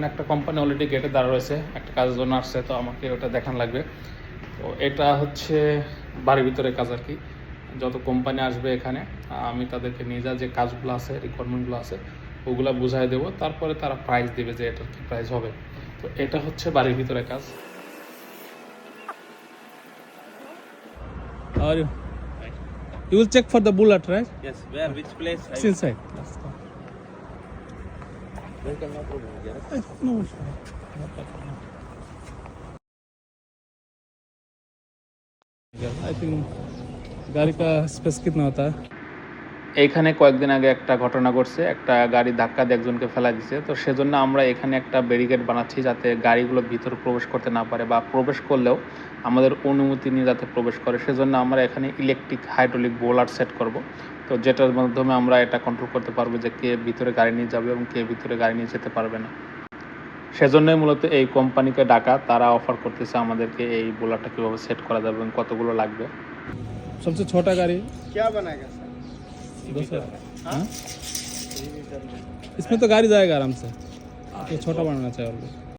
এখানে একটা company already গেটে দাঁড়া রয়েছে, একটা কাজের জন্য আসছে, তো আমাকে ওটা দেখান লাগবে। তো এটা হচ্ছে বাড়ির ভিতরে কাজ আর কি। যত কোম্পানি আসবে এখানে আমি তাদেরকে নিয়ে যা যে কাজগুলো আছে, রিকোয়ারমেন্টগুলো আছে ওগুলো বুঝাই দেবো, তারপরে তারা প্রাইস দেবে যে এটার কী প্রাইস হবে। তো এটা হচ্ছে বাড়ির ভিতরে কাজ। Or you will check for the bullet, right? Yes, where, which place? It's inside. Vehicle no problem. No. I think गाड़ी का स्पेस कितना होता है? এইখানে কয়েকদিন আগে একটা ঘটনা ঘটছে, একটা গাড়ি ধাক্কা দিয়ে একজনকে ফেলা দিছে। তো সেজন্য আমরা এখানে একটা ব্যারিকেড বানাচ্ছি যাতে গাড়িগুলো ভিতরে প্রবেশ করতে না পারে, বা প্রবেশ করলেও আমাদের অনুমতি নিয়ে যাতে প্রবেশ করে। সেজন্য আমরা এখানে ইলেকট্রিক হাইড্রোলিক বোলার সেট করব। তো যেটার মাধ্যমে আমরা এটা কন্ট্রোল করতে পারবো যে কে ভিতরে গাড়ি নিয়ে যাবে এবং কে ভিতরে গাড়ি নিয়ে যেতে পারবে না। সেজন্যই মূলত এই কোম্পানিকে ডাকা, তারা অফার করতেছে আমাদেরকে এই বোলারটা কীভাবে সেট করা যাবে এবং কতগুলো লাগবে। सबसे छोटा गाड़ी क्या बनाएगा सर? हाँ? इसमें तो गाड़ी जाएगा आराम से, तो छोटा बनाना चाहिए और